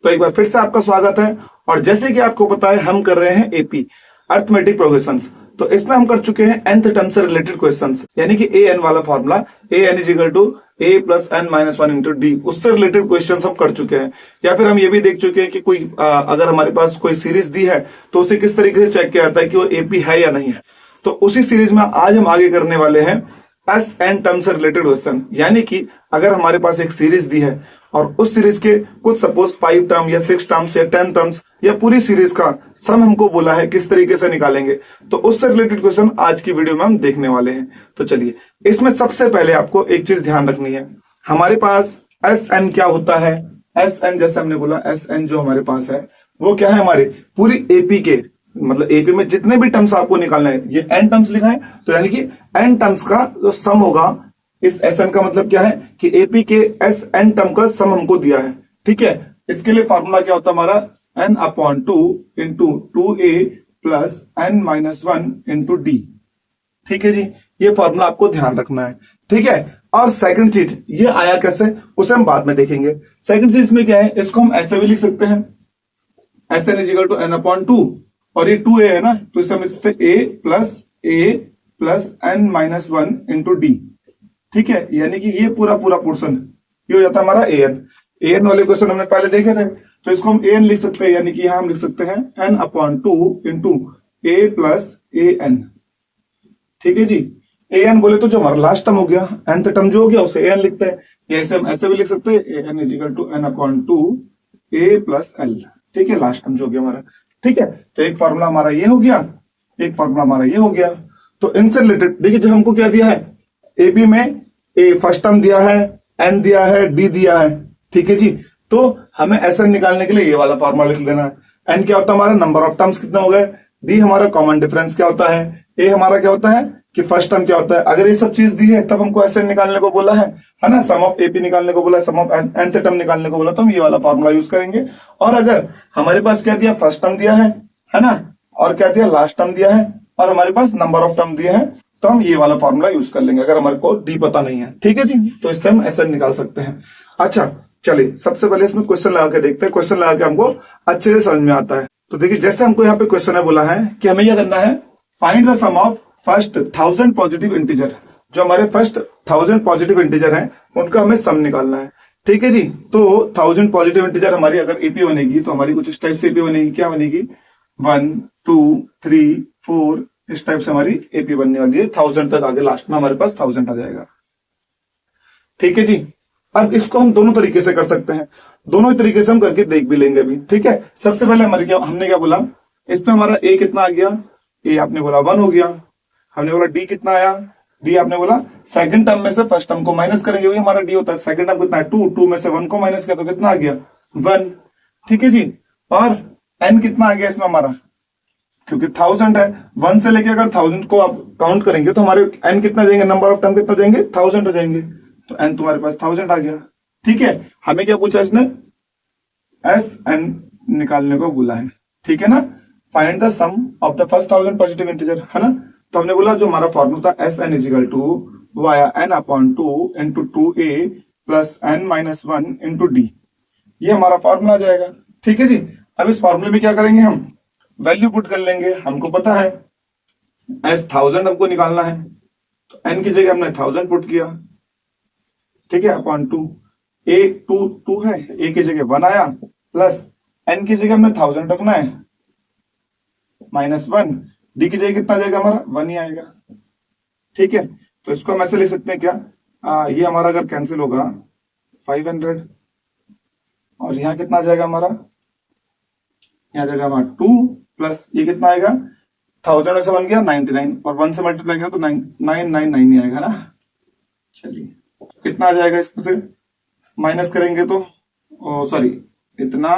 तो एक बार फिर से आपका स्वागत है। और जैसे कि आपको पता है हम कर रहे हैं एपी अर्थमेटिक प्रोग्रेशंस। तो इसमें हम कर चुके हैं nth टर्म से रिलेटेड क्वेश्चंस, यानी कि ए एन वाला formula a n is equal to a plus n minus one into d, उससे रिलेटेड क्वेश्चंस हम कर चुके हैं। या फिर हम ये भी देख चुके हैं कि कोई अगर हमारे पास कोई सीरीज दी है तो उसे किस तरीके से चेक किया जाता है कि वो एपी है या नहीं है। तो उसी सीरीज में आज हम आगे करने वाले हैं एस एन टर्म से रिलेटेड क्वेश्चन, यानी कि अगर हमारे पास एक सीरीज दी है और उस सीरीज के कुछ सपोज 5 टर्म या 6 टर्म्स या 10 टर्म्स या पूरी सीरीज का सम हमको बोला है किस तरीके से निकालेंगे, तो उससे रिलेटेड क्वेश्चन आज की वीडियो में हम देखने वाले हैं। तो चलिए, इसमें सबसे पहले आपको एक चीज ध्यान रखनी है, हमारे पास एस एन क्या होता है। एस एन जैसे हमने बोला, एस एन जो हमारे पास है वो क्या है, हमारे पूरी एपी के मतलब एपी में जितने भी टर्म्स आपको निकालना है, ये एन टर्म्स लिखा है तो यानी कि एन टर्म्स का जो सम होगा, इस एस एन का मतलब क्या है कि एपी के एस एन टर्म का सम हमको दिया है। ठीक है, इसके लिए फॉर्मूला क्या होता है हमारा, n upon 2 into 2a plus n minus 1 into d. ठीक है जी, ये फॉर्मूला आपको ध्यान रखना है। ठीक है, और सेकंड चीज ये आया कैसे उसे हम बाद में देखेंगे। सेकंड चीज में क्या है, इसको हम ऐसे भी लिख सकते हैं, s n is equal to n upon 2, और ये 2a है ना, तो इसे हम लिख सकते हैं a plus n minus 1 into d. ठीक है, यानी कि ये पूरा पोर्शन ये हो जाता है हमारा ए एन वाले क्वेश्चन हमने पहले देखे थे, तो इसको हम ए एन लिख सकते हैं, यानी कि यहां हम लिख सकते हैं N upon 2 into a plus a N. ठीक है जी, ए एन बोले तो जो हमारा लास्ट टर्म हो गया, nth टर्म जो हो गया उसे ए एन लिखते हैं, या इसे हम ऐसे भी लिख सकते हैं a n is equal to n upon 2 a plus l. ठीक है, लास्ट टर्म जो हो गया हमारा। ठीक है, तो एक फॉर्मूला हमारा ये हो गया, एक फॉर्मूला हमारा ये हो गया। तो इनसे रिलेटेड देखिए, जब हमको क्या दिया है, एपी में ए फर्स्ट टर्म दिया है, एन दिया है, डी दिया है। ठीक है जी, तो हमें एस एन निकालने के लिए ये वाला फॉर्मूला लिख लेना है। एन क्या होता है हमारा नंबर ऑफ टर्म्स कितना हो गए, डी हमारा कॉमन डिफरेंस क्या होता है, ए हमारा क्या होता है कि फर्स्ट टर्म क्या होता है। अगर ये सब चीज दी है तब हमको एस एन निकालने को बोला है ना, सम ऑफ एपी निकालने को बोला है, सम ऑफ nth टर्म निकालने को बोला, तो हम ये वाला फॉर्मूला यूज करेंगे। और अगर हमारे पास क्या दिया, फर्स्ट टर्म दिया है ना, और क्या दिया, लास्ट टर्म दिया है, और हमारे पास नंबर ऑफ टर्म दिए हैं, तो हम ये वाला फॉर्मूला यूज कर लेंगे अगर हमारे को डी पता नहीं है। ठीक है जी, तो इससे हम एस एन निकाल सकते हैं। अच्छा चलिए, सबसे पहले इसमें क्वेश्चन लगा के देखते हैं, क्वेश्चन लगा के हमको अच्छे से समझ में आता है। तो देखिए, जैसे हमको यहाँ पे क्वेश्चन है बोला है कि हमें क्या करना है, find the sum of first 1000 positive integer. जो हमारे फर्स्ट 1000 पॉजिटिव इंटीजर हैं उनका हमें सम निकालना है। ठीक है जी, तो 1000 पॉजिटिव इंटीजर हमारी अगर एपी बनेगी तो हमारी कुछ इस टाइप से एपी बनेगी। क्या बनेगी, 1 2 3 4 इस टाइप से हमारी एपी बनने वाली है। 1000 तक आगे लास्ट में हमारे पास 1000 आ जाएगा। ठीक है जी, अब इसको हम दोनों तरीके से कर सकते हैं, दोनों ही तरीके से हम करके देख भी लेंगे अभी। ठीक है, सबसे पहले हमने क्या बोला, इसमें हमारा ए कितना आ गया, ए आपने बोला 1 हो गया। हमने बोला डी कितना आया, डी आपने बोला सेकंड टर्म में से फर्स्ट टर्म को माइनस करेंगे, वही हमारा डी होता है। सेकंड टर्म कितना है 2 में से 1 को माइनस किया तो कितना आ गया 1। ठीक है जी, और एन कितना आ गया इसमें हमारा, क्योंकि 1000 है, 1 से लेके अगर 1000 को आप काउंट करेंगे तो हमारे एन कितना जाएंगे, नंबर ऑफ टर्म कितना जाएंगे 1000 हो जाएंगे, तो एन तुम्हारे पास 1000 आ गया। ठीक है, हमें क्या पूछा इसने, एस एन निकालने को बोला है। ठीक है ना, find the sum of the first 1000 positive integer, है ना। तो हमने बोला जो हमारा फॉर्मूला था s n is equal to via n upon 2 into 2a plus n minus 1 into d, ये हमारा फॉर्मूला आ जाएगा। ठीक है जी, अब इस फॉर्मूले में क्या करेंगे, हम वैल्यू पुट कर लेंगे। हमको पता है एस 1000 हमको निकालना है, तो एन की जगह हमने 1000 पुट किया। ठीक है, अपॉन 2 ए 2 है, ए की जगह 1 आया, प्लस एन की जगह हमने 1000 रखना है, माइनस 1, डी की जगह कितना जाएगा हमारा 1 ही आएगा। ठीक है, तो इसको हम ऐसे लिख सकते हैं क्या, ये हमारा अगर कैंसिल होगा 500, और यहाँ कितना जाएगा हमारा, यहाँ जाएगा हमारा 2 प्लस ये कितना आएगा, 1000 में से 1 गया 99, और 1 से मल्टीप्लाई किया तो 999 ही आएगा ना। चलिए, कितना आ जाएगा, इसमें से माइनस करेंगे तो सॉरी इतना,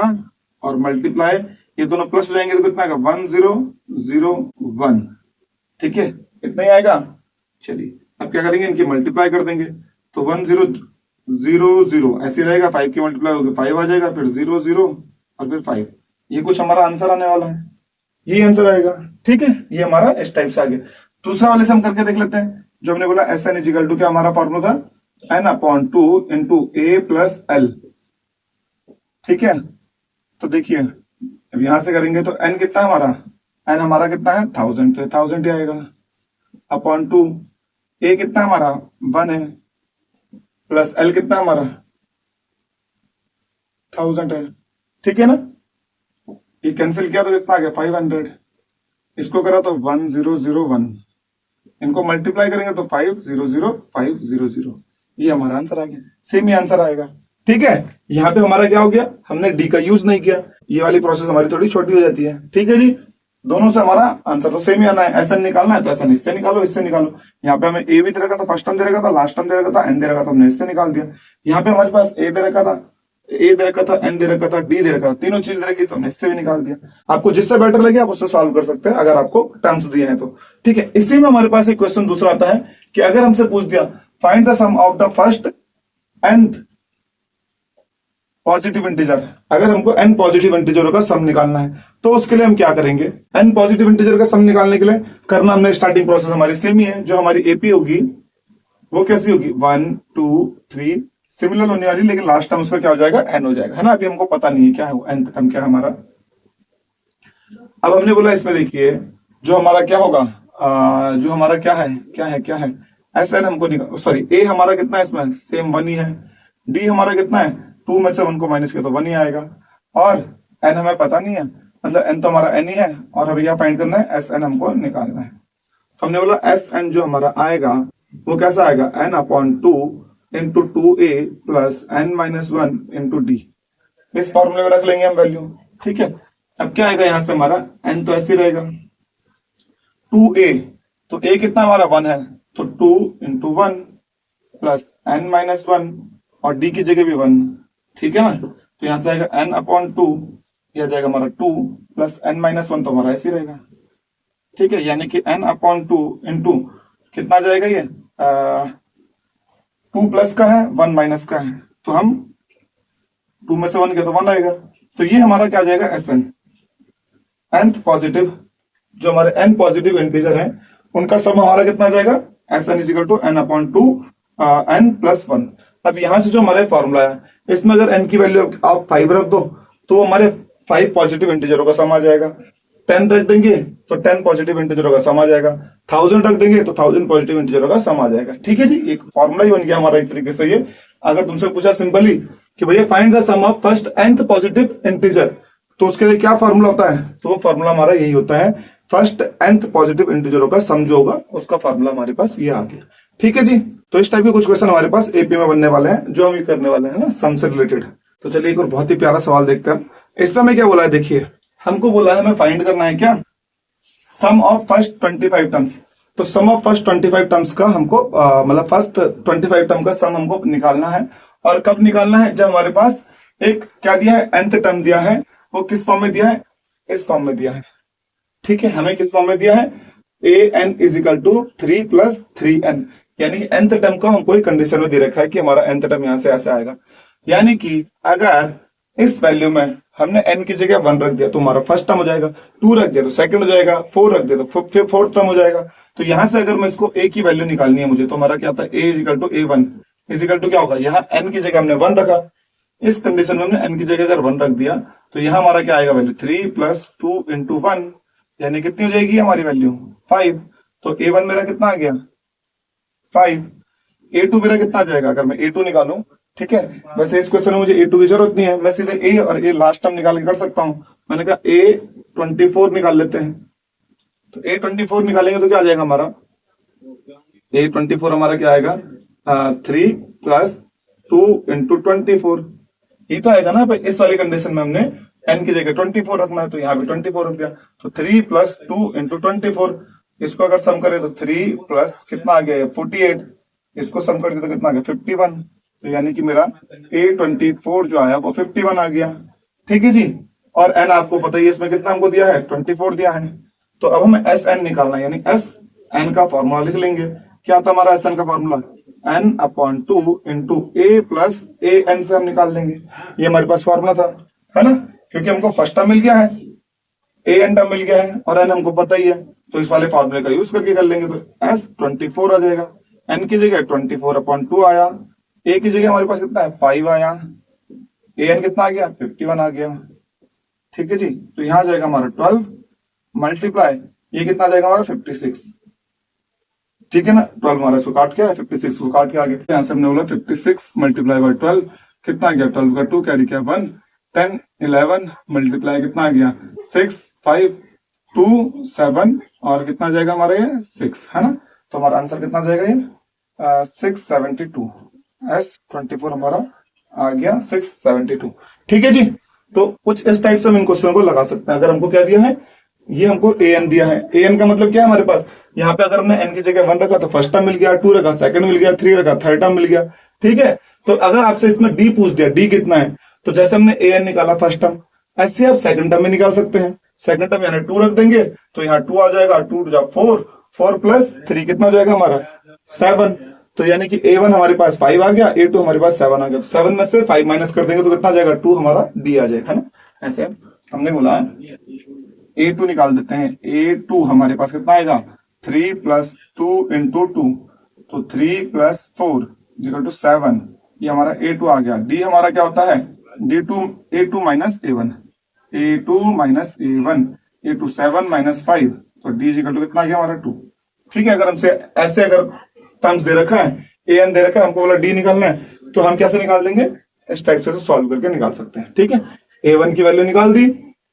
और मल्टीप्लाई ये दोनों प्लस हो जाएंगे तो कितना आएगा 1001। ठीक है, इतना ही आएगा। चलिए, अब क्या करेंगे, इनकी मल्टीप्लाई कर देंगे, तो 1000 ऐसे रहेगा, 5 की मल्टीप्लाई होगी 5 आ जाएगा, फिर 00 और फिर 5, ये कुछ हमारा आंसर आने वाला है, ये आंसर आएगा। ठीक है, ये हमारा इस टाइप से आ गया। दूसरा वाले से हम करके देख लेते हैं, जो हमने बोला s n is equal to क्या हमारा फॉर्मूला था, n upon 2 into a plus l. ठीक है, तो देखिए अब यहां से करेंगे तो n कितना है हमारा, n हमारा कितना है 1000, तो 1000 ही आएगा अपॉन 2। a कितना हमारा 1 है, प्लस l कितना हमारा 1000 है, ठीक है ना। ये कैंसिल किया तो कितना आ गया 500, इसको करा तो 1001, इनको मल्टीप्लाई करेंगे तो 500500, ये हमारा आंसर आ गया। सेम ही आंसर आएगा, ठीक है। यहाँ पे हमारा क्या हो गया, हमने डी का यूज नहीं किया, ये वाली प्रोसेस हमारी थोड़ी छोटी हो जाती है, ठीक है जी। दोनों से हमारा आंसर तो सेम ही आना है, एसएन निकालना है तो एसएन इससे निकालो, इससे निकालो। यहाँ पे हमें ए भी दे रखा था, फर्स्ट टर्म दे रखा था, लास्ट टर्म दे रखा था, एन दे रखा था, हमने इससे निकाल दिया। यहाँ पे हमारे पास ए दे रखा था, ए दे रखा था, एन दे रखा था, डी दे रखा था, तीनों चीज दे रखी तो हमने इससे भी निकाल दिया। आपको जिससे बेटर लगे आप उससे सॉल्व कर सकते हैं अगर आपको टर्म्स दिए हैं तो, ठीक है। इसी में हमारे पास एक क्वेश्चन दूसरा आता है कि अगर हमसे पूछ दिया find the sum of the first nth positive integer, अगर हमको n पॉजिटिव इंटीजरों का सम निकालना है तो उसके लिए हम क्या करेंगे, n पॉजिटिव इंटीजर का सम निकालने के लिए करना हमने स्टार्टिंग प्रोसेस हमारी सेम ही है। जो हमारी एपी होगी वो कैसी होगी 1 2 3 सिमिलर होने वाली, लेकिन लास्ट टाइम उसका क्या हो जाएगा n हो जाएगा, है ना। अभी हमको पता नहीं है क्या है nth टर्म क्या है हमारा। अब हमने बोला इसमें देखिए जो हमारा क्या होगा, जो हमारा क्या है एस एन हमको निकाल, सॉरी ए हमारा कितना है इसमें सेम 1 ही है, डी हमारा कितना है 2 में से 1 को माइनस किया तो 1 ही आएगा, और एन हमें पता नहीं है, मतलब एन तो हमारा एन ही है, और अभी यह फाइंड करना है एस एन हमको निकालना है। तो हमने बोला एस एन जो हमारा आएगा वो कैसा आएगा n upon 2 into 2a plus n minus 1 into d, इस फॉर्मूले में रख लेंगे हम वैल्यू, ठीक है। अब क्या आएगा यहां से हमारा एन तो ऐसे रहेगा 2a, तो a कितना हमारा 1 है तो 2 इंटू 1 प्लस एन माइनस 1 और डी की जगह भी 1, ठीक है ना। तो यहां से आएगा n अपॉन 2, यह जाएगा हमारा 2 प्लस एन माइनस 1, तो हमारा ऐसे रहेगा, ठीक है। यानी कि n अपॉन 2 इंटू कितना जाएगा ये 2 प्लस का है 1 माइनस का है, तो हम 2 में से 1 के तो 1 आएगा, तो ये हमारा क्या जाएगा एस एन, nth पॉजिटिव जो हमारे n पॉजिटिव इंटीजर हैं उनका सम हमारा कितना जाएगा s n is equal to n upon 2 n plus 1। अब यहां से जो हमारा फॉर्मूला है इसमें अगर n की वैल्यू आप 5 रख दो तो हमारे 5 पॉजिटिव इंटीजरों का सम आ जाएगा, 10 रख देंगे तो 10 पॉजिटिव इंटीजरों का सम आ जाएगा, 1000 रख देंगे तो 1000 पॉजिटिव इंटीजरों का सम आ जाएगा, ठीक है जी। एक फॉर्मूला ही बन गया हमारा एक तरीके से ये। अगर तुमसे पूछा सिंपली कि भैया find the sum of first nth positive integer, तो उसके लिए क्या फॉर्मूला होता है, तो वो फॉर्मूला हमारा यही होता है, फर्स्ट nth पॉजिटिव इंटीजरों का सम जो होगा उसका फॉर्मूला हमारे पास ये आ गया, ठीक है जी। तो इस टाइप के कुछ क्वेश्चन हमारे पास एपी में बनने वाले हैं जो हम ये करने वाले हैं ना सम से रिलेटेड। तो चलिए एक और बहुत ही प्यारा सवाल देखते हैं। इसमें हमें क्या बोला है, देखिए हमको बोला है हमें फाइंड करना है क्या सम ऑफ फर्स्ट 25 टर्म्स। तो सम ऑफ फर्स्ट 25 टर्म्स का हमको मतलब फर्स्ट 25 टर्म का सम हमको निकालना है, और कब निकालना है, जब हमारे पास एक क्या दिया है nth टर्म दिया है, वो किस फॉर्म में दिया है, इस फॉर्म में दिया है, ठीक है। हमें किस फॉर्म में दिया है a n is equal to 3 plus 3n, यानी कि nth टर्म का हमको एक कंडीशन में दे रखा है कि हमारा nth टर्म यहां से ऐसे आएगा, यानी कि अगर इस वैल्यू में हमने n की जगह 1 रख दिया तो हमारा फर्स्ट टर्म हो जाएगा, 2 रख दिया तो सेकंड हो जाएगा, 4 रख दिया तो फिर फोर्थ टर्म हो जाएगा। तो यहां से अगर मैं इसको a की वैल्यू निकालनी है मुझे, तो हमारा क्या आता है a is equal to a1 is equal to क्या होगा, यहाँ n की जगह हमने 1 रखा, इस कंडीशन में हमने n की जगह अगर 1 रख दिया तो यहाँ हमारा क्या आएगा वैल्यू 3 प्लस 2 इंटू 1, यानी कितनी हो जाएगी हमारी वैल्यू 5। तो a1 मेरा कितना आ गया 5, a2 मेरा कितना आ जाएगा अगर मैं a2 निकालूं, ठीक है। वैसे इस क्वेश्चन में मुझे a2 की जरूरत नहीं है, मैं सीधे a और a लास्ट टर्म निकाल के कर सकता हूं। मैंने कहा a24 निकाल लेते हैं, तो a24 निकालेंगे तो क्या आ जाएगा हमारा a24 हमारा क्या आएगा 3 प्लस 2 इंटू 24, ये तो आएगा ना भाई। इस वाली कंडीशन में हमने n की जगह 24 रखना है तो यहाँ पे 24 रख दिया, तो 3 प्लस 2 इंटू 24, इसको अगर सम करें तो 3 प्लस कितना आ गया 48, इसको सम कर दिया तो कितना आ गया 51, तो यानी कि मेरा a24 जो आया वो 51 आ गया, ठीक है जी। और n आपको पता ही है इसमें कितना हमको दिया है 24 दिया है। तो अब हमें एस एन निकालना है, यानी एस एन का फॉर्मूला लिख लेंगे। क्या था हमारा एस एन का formula n upon 2 into a plus a n से हम निकाल देंगे, ये हमारे पास फॉर्मूला था, है ना। क्योंकि हमको फर्स्ट टर्म मिल गया है, ए एन टर्म मिल गया है और एन हमको पता ही है, तो इस वाले फॉर्मूले का यूज करके कर लेंगे। तो एस 24 आ जाएगा, एन की जगह 24 अपॉन 2 आया, ए की जगह हमारे पास कितना है 5 आया, ए एन कितना आ गया 51 आ गया, ठीक है जी। तो यहां जाएगा हमारा 12 मल्टीप्लाई, ये कितना आ जाएगा हमारा 56, ठीक है ना। 12 हमारा इसको काट के आया, 56 को काट के आ गया। यहाँ से हमने बोला 56 मल्टीप्लाई बाय 12 कितना आ गया, 12 का 2 कैरी किया 1, 10 11 मल्टीप्लाई कितना आ गया 6 5 2 7 और कितना जाएगा हमारा ये 6, है ना। तो हमारा आंसर कितना जाएगा ये 672, S24 हमारा आ गया 672, ठीक है जी। तो कुछ इस टाइप से हम इन क्वेश्चन को लगा सकते हैं। अगर हमको क्या दिया है, ये हमको an दिया है, an का मतलब क्या है हमारे पास, यहाँ पे अगर हमने n की जगह 1 रखा तो फर्स्ट टर्म मिल गया, 2 रखा सेकंड मिल गया, 3 रखा थर्ड टर्म मिल गया, ठीक है। तो अगर आपसे इसमें d पूछ दिया, d कितना है, तो जैसे हमने an निकाला फर्स्ट टर्म, ऐसे आप सेकंड टर्म में निकाल सकते हैं। सेकंड टर्म यानी 2 रख देंगे तो यहाँ 2 आ जाएगा, 2 टू जा 4, 4 प्लस 3 कितना हो जाएगा हमारा 7, तो यानी कि a1 हमारे पास 5 आ गया, a2 हमारे पास 7 आ गया। 7 में से 5 माइनस कर देंगे तो कितना आ जाएगा 2 हमारा d आ जाएगा, है ना। ऐसे हमने बोला a2 निकाल देते हैं, a2 हमारे पास कितना आएगा 3 प्लस 2 इंटू 2, तो 3 प्लस 4 इक्वल टू 7, ये हमारा a2 आ गया। d हमारा क्या होता है a2 minus a1, a2 minus a1, a2 7 minus 5, तो d इक्वल टू कितना आ गया हमारा 2, ठीक है। अगर हमसे ऐसे अगर टर्म्स दे रखा है, an दे रखा है, हमको बोला d निकालना है, तो हम कैसे निकाल देंगे, इस टाइप से सॉल्व करके निकाल सकते हैं, ठीक है। a1 की वैल्यू निकाल दी,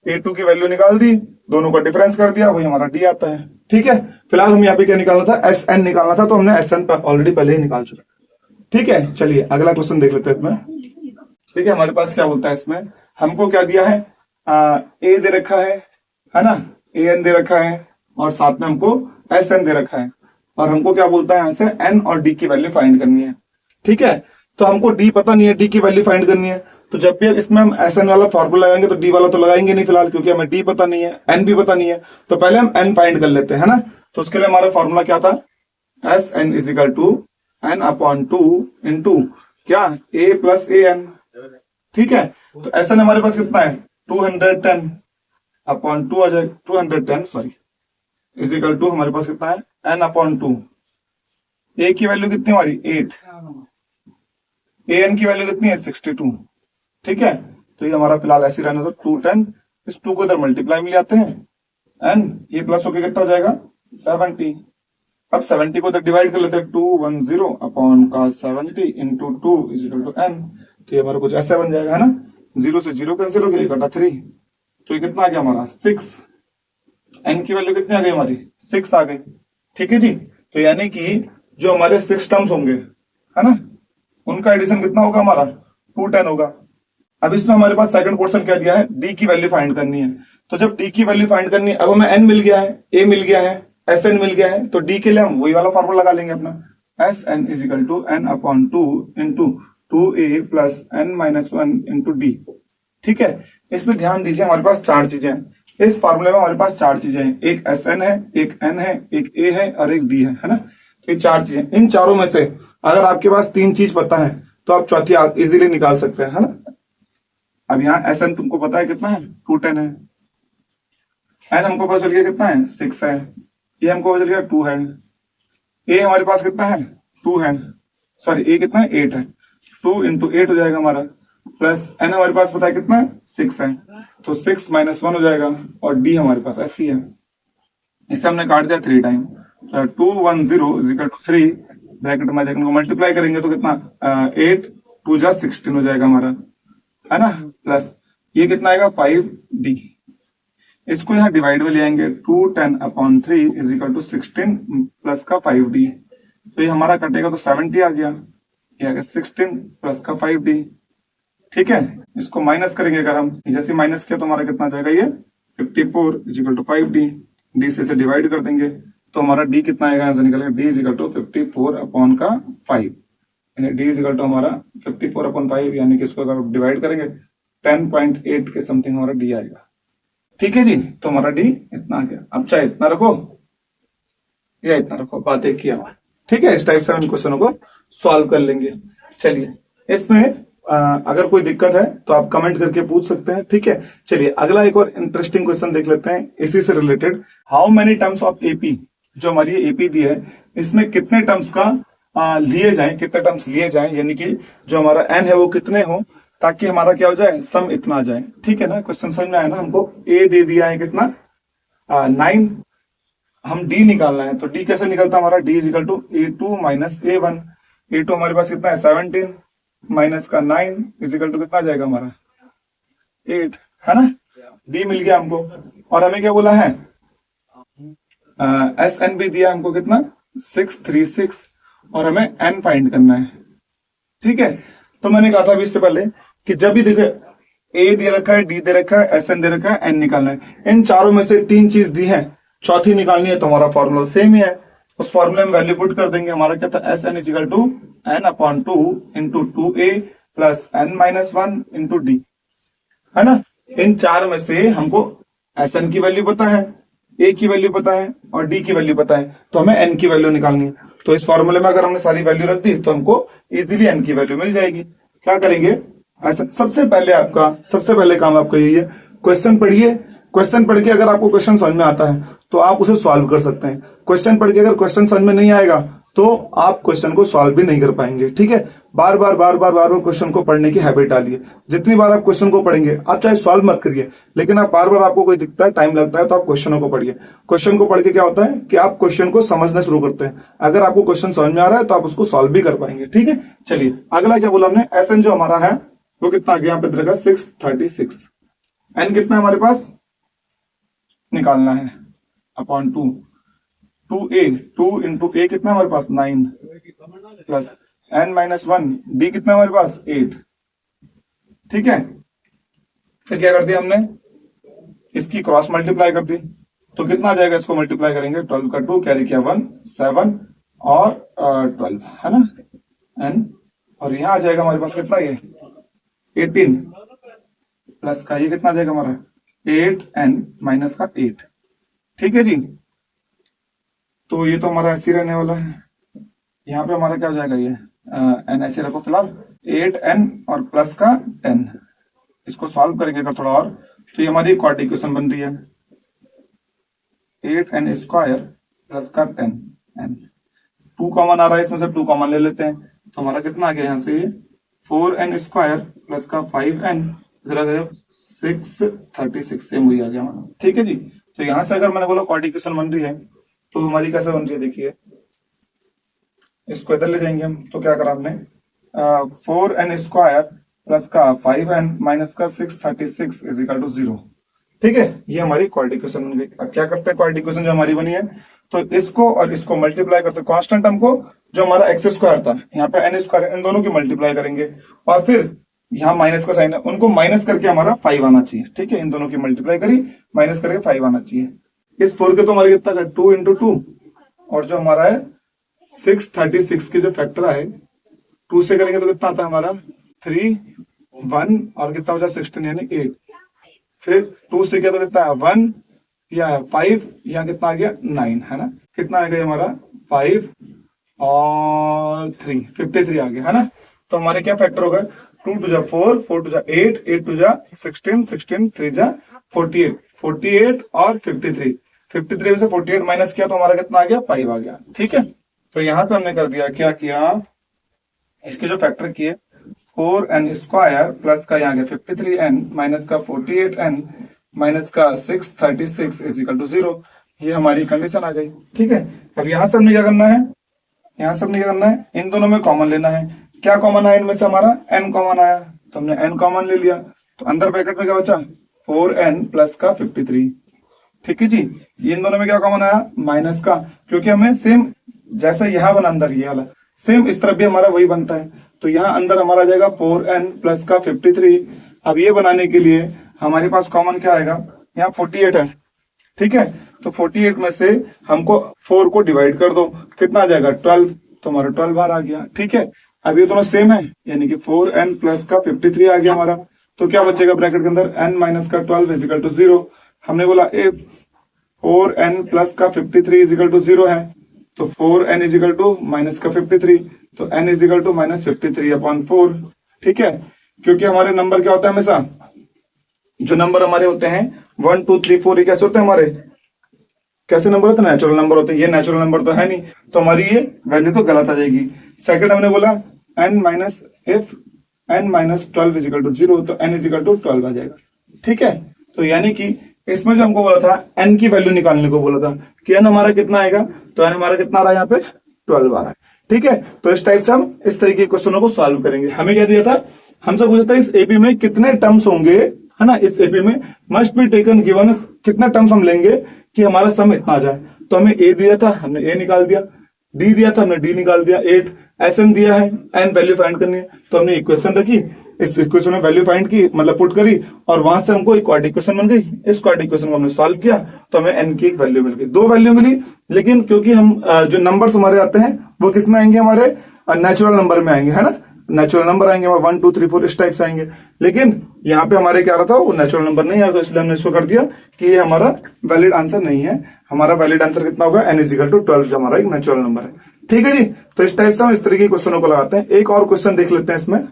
a2 की वैल्यू निकाल दी, दोनों का डिफरेंस कर दिया, वही हमारा d आता है, ठीक है। फिलहाल हम यहाँ पे क्या निकालना था, sn निकालना था, तो हमने sn ऑलरेडी पहले ही निकाल चुका, ठीक है। चलिए अगला क्वेश्चन देख लेते हैं इसमें, ठीक है। हमारे पास क्या बोलता है इसमें, हमको क्या दिया है, a दे रखा है ना, an दे रखा है और साथ में हमको sn दे रखा है, और हमको क्या बोलता है यहाँ से n और d की वैल्यू फाइंड करनी है, ठीक है। तो हमको d पता नहीं है, d की वैल्यू फाइंड करनी है, तो जब भी इसमें हम sn वाला फॉर्मूला लगाएंगे तो d वाला तो लगाएंगे नहीं फिलहाल, क्योंकि हमें d पता नहीं है, n भी पता नहीं है। तो पहले हम n फाइंड कर लेते हैं, है ना। तो उसके लिए हमारा फॉर्मूला क्या था, sn is equal to n upon 2 into क्या a प्लस an, ठीक है। तो sn हमारे पास कितना है 210 अपॉन 2 आ जाए 210 सॉरी इज इक्वल टू हमारे पास कितना है n अपॉन 2, a की वैल्यू कितनी हमारी 8, an की वैल्यू कितनी है 62, ठीक है। तो ये हमारा फिलहाल ऐसे रहना था 210, इस 2 को इधर मल्टीप्लाई में ले आते हैं, n ये प्लस होके कितना हो जाएगा 70। अब 70 को इधर डिवाइड कर लेते हैं, 210 अपॉन का 70 into 2 is equal to n, तो ये हमारा कुछ ऐसा बन जाएगा, है ना। 0 से 0 कैंसिल हो गया, 1/3, तो ये कितना आ गया हमारा 6, n की वैल्यू कितनी आ गई हमारी 6 आ गई, ठीक है जी। तो यानी कि जो हमारे 6 टर्म्स होंगे, है ना, उनका एडिशन कितना होगा हमारा 210 होगा। अब इसमें हमारे पास सेकंड क्वेश्चन क्या दिया है, d की वैल्यू फाइंड करनी है। तो जब d की वैल्यू फाइंड करनी है, अब हमें n मिल गया है, a मिल गया है, sn मिल गया है, तो d के लिए हम वही वाला फॉर्मूला लगा लेंगे अपना, sn is equal to n upon 2 into 2a plus n minus 1 into d, ठीक है। इसमें ध्यान दीजिए हमारे पास 4 चीजें हैं, इस फॉर्मूले में हमारे पास 4 चीजें हैं, एक sn है, एक n है, एक a है और एक d है ना। तो ये 4 चीजें, इन चारों में से अगर आपके पास 3 चीज पता है तो आप चौथी इजीली निकाल सकते हैं, है ना। अब यहाँ sn तुमको पता है कितना है 210 है, n हमको पता चल गया कितना है 6 है, a हमको पता चल गया 2 है, a हमारे पास कितना है 2 है, सॉरी a कितना है 8 है, 2 इंटू 8 हो जाएगा हमारा, प्लस n हमारे पास पता है कितना है 6 है, तो 6 माइनस 1 हो जाएगा, और d हमारे पास ऐसी है, इसे हमने काट दिया 3 टाइम, तो 210 इज इक्वल टू 3 ब्रैकेट में देखने को मल्टीप्लाई करेंगे तो कितना 8 2 जा 16 हो जाएगा हमारा, है ना, प्लस ये कितना आएगा 5d, इसको यहाँ डिवाइड में ले आएंगे, 210 upon 3 is equal to 16 plus का 5d, तो ये हमारा कटेगा तो 70 आ गया, ये आ गया 16 प्लस का 5d, ठीक है। इसको माइनस करेंगे अगर हम, जैसे माइनस किया तो हमारा कितना जाएगा ये 54 is equal to 5d, d से इसे डिवाइड कर देंगे तो हमारा d कितना आएगा, यहाँ से निकलेगा d is equal to 54 upon का 5, यानी d इज इक्वल टू हमारा 54 अपॉन 5, यानी कि इसको अगर डिवाइड करेंगे 10.8 के समथिंग हमारा d आएगा, ठीक है जी। तो हमारा d इतना आ गया। अब चाहे इतना रखो या इतना रखो, बात एक किया, ठीक है। इस टाइप से हम क्वेश्चनों को सॉल्व कर लेंगे। चलिए इसमें अगर कोई दिक्कत है तो आप कमेंट करके पूछ सकते हैं, ठीक है। चलिए अगला एक और इंटरेस्टिंग क्वेश्चन देख लेते हैं इसी से related, how many terms of AP, जो हमारी एपी दी है इसमें कितने टर्म्स का लिए जाएं, कितने टर्म्स लिए जाएं, यानी कि जो हमारा n है वो कितने हो, ताकि हमारा क्या हो जाए, सम इतना आ जाए। ठीक है ना, क्वेश्चन समझ में आया ना हमको। ए दे दिया है कितना 9, हम डी निकालना है, तो डी कैसे निकलता है हमारा, d is equal to A2 minus A1। A2 हमारे पास कितना है 17 माइनस का 9 इज इक्वल टू कितना आ जाएगा हमारा 8, है ना। डी मिल गया हमको। और हमें क्या बोला है, एस एन भी दिया हमको कितना 636, और हमें एन फाइंड करना है। ठीक है, तो मैंने कहा था अभी इससे पहले कि जब भी देखो ए दे रखा है, डी दे रखा है, एस एन दे रखा है, एन निकालना है। इन चारों में से 3 चीज दी है, चौथी निकालनी है, तो हमारा फॉर्मूला सेम ही है। उस फॉर्मूले में वैल्यू पुट कर देंगे। हमारा क्या था, s n is equal to n upon 2 into 2A plus n minus 1 into d, है ना। इन 4 में से हमको एस एन की वैल्यू पता है, ए की वैल्यू पता है और डी की वैल्यू पता है, तो हमें एन की वैल्यू निकालनी है। तो इस फॉर्मूले में अगर हमने सारी वैल्यू रख दी तो हमको इजीली एन की वैल्यू मिल जाएगी। क्या करेंगे, ऐसा सबसे पहले काम आपका यही है, क्वेश्चन पढ़िए। क्वेश्चन पढ़ के अगर आपको क्वेश्चन समझ में आता है तो आप उसे सॉल्व कर सकते हैं। क्वेश्चन पढ़ के अगर क्वेश्चन समझ में नहीं आएगा तो आप क्वेश्चन को सॉल्व भी नहीं कर पाएंगे। ठीक है, बार बार क्वेश्चन को पढ़ने की हैबिट डालिए। जितनी बार आप क्वेश्चन को पढ़ेंगे, आप चाहे सॉल्व मत करिए, लेकिन आप बार बार आपको कोई दिखता है, टाइम लगता है, तो आप क्वेश्चनों को पढ़िए। क्वेश्चन को पढ़ के क्या होता है कि आप क्वेश्चन को समझना शुरू करते हैं। अगर आपको क्वेश्चन समझ में आ रहा है तो आप उसको सॉल्व भी कर पाएंगे। ठीक है, चलिए अगला क्या बोला हमने, एस एन जो हमारा है वो कितना आ गया, यहाँ पे देखा 636। एन कितना है हमारे पास निकालना है अपॉन 2, 2A, 2 इंटू ए कितना हमारे पास 9 प्लस एन माइनस 1, डी कितना हमारे पास 8। ठीक है, फिर क्या कर दिया हमने, इसकी क्रॉस मल्टीप्लाई कर दी, तो कितना आ जाएगा, इसको मल्टीप्लाई करेंगे 12 का 2 कैरी किया 1 7 और 12, है ना एन। और यहां आ जाएगा हमारे पास कितना, ये 18 प्लस का ये कितना आ जाएगा हमारा 8n माइनस का 8। ठीक है जी, तो ये तो हमारा ऐसे ही रहने वाला है। यहाँ पे हमारा क्या हो जाएगा, ये एन ऐसे रखो फिलहाल, 8n और प्लस का 10। इसको सॉल्व करेंगे अगर थोड़ा और, तो ये हमारी क्वाड्रेटिक इक्वेशन बन रही है 8n स्क्वायर प्लस का 10n। 2 कॉमन आ रहा है, इसमें से 2 कॉमन ले लेते हैं, तो हमारा कितना आ गया यहाँ से 4n स्क्वायर प्लस का 5n 636 सेम वही आ गया हमारा। ठीक है जी, तो यहां से अगर मैंने बोला क्वाड्रेटिक इक्वेशन बन रही है तो हमारी कैसे बन रही है, देखिए इसको इधर ले जाएंगे हम, तो क्या करा हमने 4n स्क्वायर प्लस का 5n माइनस का 636 इज इक्वल टू 0। ठीक है, ये हमारी क्वाड्रेटिक इक्वेशन बन गई। अब क्या करते हैं, क्वाड्रेटिक इक्वेशन जो हमारी बनी है तो इसको और इसको मल्टीप्लाई करते हैं, कांस्टेंट हमको जो हमारा एक्स स्क्वायर था यहाँ पे n स्क्वायर, इन दोनों की मल्टीप्लाई करेंगे और फिर यहाँ माइनस का साइन है, उनको माइनस करके हमारा 5 आना चाहिए। ठीक है, इन दोनों की मल्टीप्लाई करी, माइनस करके 5 आना चाहिए। इस 4 के तो हमारे कितना 2 इंटू 2, और जो हमारा है 636 के जो फैक्टर है 2 से करेंगे तो कितना आता है हमारा 3 1 और कितना हो जाए 16 यानी 8। फिर 2 से किया तो कितना है 1 या 5, यहाँ कितना आ गया 9, है ना। कितना आ गया हमारा 5 और 3 53 आ गया, है ना। तो हमारे क्या फैक्टर होगा 2 टू जा 4, 4 टू जा 8, 8 टू जा 16, 16 3 जा 48, 48 और 53, 53 में से 48 माइनस किया तो हमारा कितना आ गया 5 आ गया। ठीक है, तो यहां से हमने कर दिया, क्या किया, इसके जो फैक्टर किए 4n स्क्वायर प्लस का यहाँ गया 53n माइनस का 48n माइनस का 636 इज इक्वल टू 0। ये हमारी कंडीशन आ गई। ठीक है, अब यहां से हमने क्या करना है, यहां से हमने क्या करना है, इन दोनों में कॉमन लेना है। क्या कॉमन आया इनमें से, हमारा n कॉमन आया, तो हमने n कॉमन ले लिया, तो अंदर ब्रैकेट में क्या बचा 4n प्लस का 53। ठीक है जी, इन दोनों में क्या कॉमन आया माइनस का, क्योंकि हमें सेम जैसा यहाँ बना अंदर ये वाला, सेम इस तरफ भी हमारा वही बनता है, तो यहाँ अंदर हमारा आ जाएगा 4n प्लस का 53। अब ये बनाने के लिए हमारे पास कॉमन क्या आएगा, यहाँ 48 है। ठीक है, तो 48 में से हमको 4 को डिवाइड कर दो, कितना आ जाएगा 12, तो हमारा 12 बार आ गया। ठीक है, अब ये दोनों सेम है, यानी कि 4n प्लस का 53 आ गया हमारा, तो क्या बचेगा ब्रैकेट के अंदर n माइनस का 12 इज इक्वल टू 0। हमने बोला if 4n प्लस का 53 इज इक्वल टू 0 है, तो 4n is equal to minus का 53, तो n is equal to minus 53 upon 4। ठीक है, क्योंकि हमारे नंबर क्या होता है, हमेशा जो नंबर हमारे होते हैं 1 2 3 4 ये कैसे होते हैं हमारे, कैसे नंबर होते हैं, नेचुरल नंबर होते हैं। ये नेचुरल नंबर तो है नहीं, तो हमारी ये वैल्यू तो गलत आ जाएगी। सेकंड हमने बोला n minus if n minus 12 is equal to 0, तो n इजिकल टू 12 आ जाएगा। ठीक है, तो यानी कि इसमें जो हमको बोला था n की वैल्यू निकालने को बोला था कि n हमारा कितना आएगा, तो n हमारा कितना आ रहा है यहाँ पे 12 आ रहा है। ठीक है, तो इस टाइप से हम इस तरीके के क्वेश्चनों को सॉल्व करेंगे। हमें क्या दिया था, हमसे पूछा था इस एपी में कितने टर्म्स होंगे, है ना, इस एपी में मस्ट बी टेकन गिवन, कितने टर्म्स हम लेंगे कि हमारा सम इतना आ जाए। तो हमें ए दिया था, हमने ए निकाल दिया, डी दिया था, हमने डी निकाल दिया, 8 एन दिया है, एन वैल्यू फाइंड करनी है, तो हमने इक्वेशन रखी, इस इक्वेशन में वैल्यू फाइंड की, मतलब पुट करी, और वहां से हमको एक क्वाड्रेटिक इक्वेशन बन गई। इस क्वाड्रेटिक इक्वेशन को हमने सॉल्व किया तो हमें एन की एक वैल्यू मिल गई, 2 वैल्यू मिली। लेकिन क्योंकि हम जो नंबर्स हमारे आते हैं वो किस में आएंगे, हमारे नेचुरल नंबर में आएंगे, है ना, नेचुरल नंबर आएंगे, 1 2 3 4 इस टाइप से आएंगे। लेकिन यहाँ पे हमारे क्या रहा था, वो नेचुरल नंबर नहीं आ रहा, तो इसलिए हमने इसको कर दिया कि ये हमारा वैलिड आंसर नहीं है। हमारा वैलिड आंसर कितना होगा, n इजिकल टू 12, जो हमारा एक नेचुरल नंबर है। ठीक है जी, तो इस टाइप से हम इस तरीके के क्वेश्चनों को लगाते हैं। एक और क्वेश्चन देख लेते हैं इसमें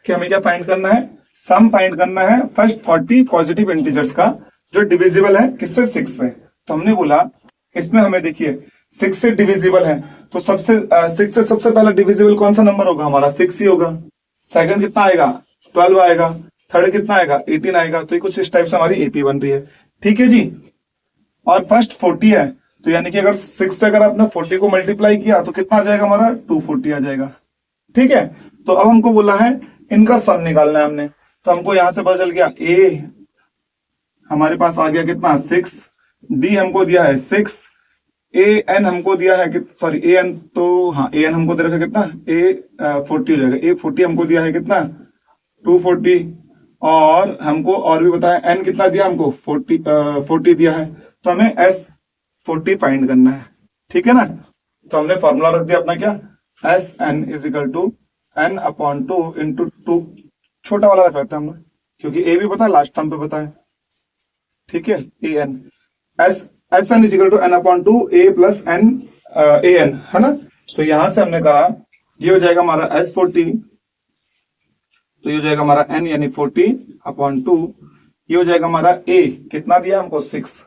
कि हमें क्या फाइंड करना है, सम फाइंड करना है फर्स्ट 40 पॉजिटिव इंटीजर्स का जो डिविजिबल है किससे, 6 से। तो हमने बोला इसमें हमें देखिए 6 से डिविजिबल है, तो 6 से सबसे पहला डिविजिबल कौन सा नंबर होगा, हमारा 6 ही होगा। सेकंड कितना आएगा, 12 आएगा। थर्ड कितना आएगा, 18 आएगा। तो ये कुछ इस टाइप से हमारी एपी बन रही है। ठीक है जी, और फर्स्ट 40 है, तो यानी कि अगर 6 से अगर आपने 40 को मल्टीप्लाई किया तो कितना आ जाएगा, हमारा 240 आ जाएगा। ठीक है, तो अब हमको बोला है इनका सम निकालना है हमने, तो हमको यहां से पता चल गया ए हमारे पास आ गया कितना, 6, डी हमको दिया है 6, ए एन हमको दिया है कि सॉरी ए एन, तो हाँ ए एन हमको दे रखा कितना, ए 40 हो जाएगा, ए 40 हमको दिया है कितना 240, और हमको और भी बताया एन कितना दिया हमको 40 दिया है, तो हमें एस 40 फाइंड करना है। ठीक है ना, तो हमने फॉर्मूला रख दिया अपना क्या, s n is equal to n upon 2 into 2, छोटा वाला रख लेते हैं हम लोग क्योंकि ए भी पता है, लास्ट टर्म पे पता है। ठीक है, a n s n is equal to n upon 2 a plus n a n, है ना। तो यहां से हमने कहा ये हो जाएगा हमारा एस 40, तो ये हो जाएगा हमारा एन यानी 40 अपॉन 2, ये हो जाएगा हमारा ए कितना दिया हमको 6,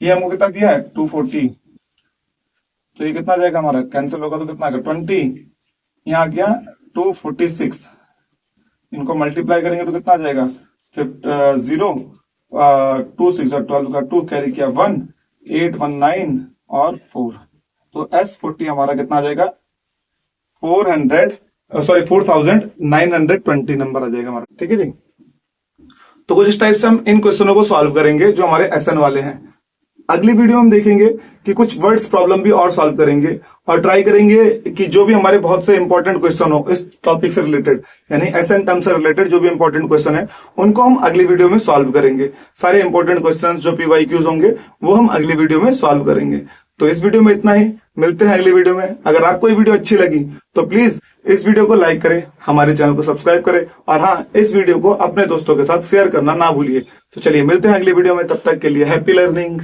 ये हमको कितना दिया है 240, तो ये कितना जाएगा हमारा, कैंसिल होगा तो कितना आएगा 20, यहाँ गया 246, इनको मल्टीप्लाई करेंगे तो कितना आ जाएगा 0 2 6 और 12 का 2 कैरी किया 1 8 1 9 और 4, तो S40 हमारा कितना आ जाएगा 4920 नंबर आ जाएगा हमारा। ठीक है जी, तो कुछ इस टाइप से हम इन क्वेश्चनों को सॉल्व करेंगे जो हमारे SN वाले हैं। अगली वीडियो में हम देखेंगे कि कुछ वर्ड्स प्रॉब्लम भी और सॉल्व करेंगे और ट्राई करेंगे कि जो भी हमारे बहुत से इंपॉर्टेंट क्वेश्चन हो इस टॉपिक से रिलेटेड, यानी SN टर्म से रिलेटेड जो भी इंपॉर्टेंट क्वेश्चन है उनको हम अगली वीडियो में सॉल्व करेंगे। सारे इंपॉर्टेंट क्वेश्चंस जो PYQs होंगे वो हम अगली वीडियो में सॉल्व करेंगे। तो इस वीडियो में इतना ही, मिलते हैं अगली वीडियो में। अगर आपको ये वीडियो अच्छी लगी तो प्लीज इस वीडियो को लाइक करें, हमारे चैनल को सब्सक्राइब करें और हाँ, इस वीडियो को अपने दोस्तों के साथ शेयर करना ना भूलिए। तो चलिए मिलते हैं अगली वीडियो में, तब तक के लिए हैप्पी लर्निंग।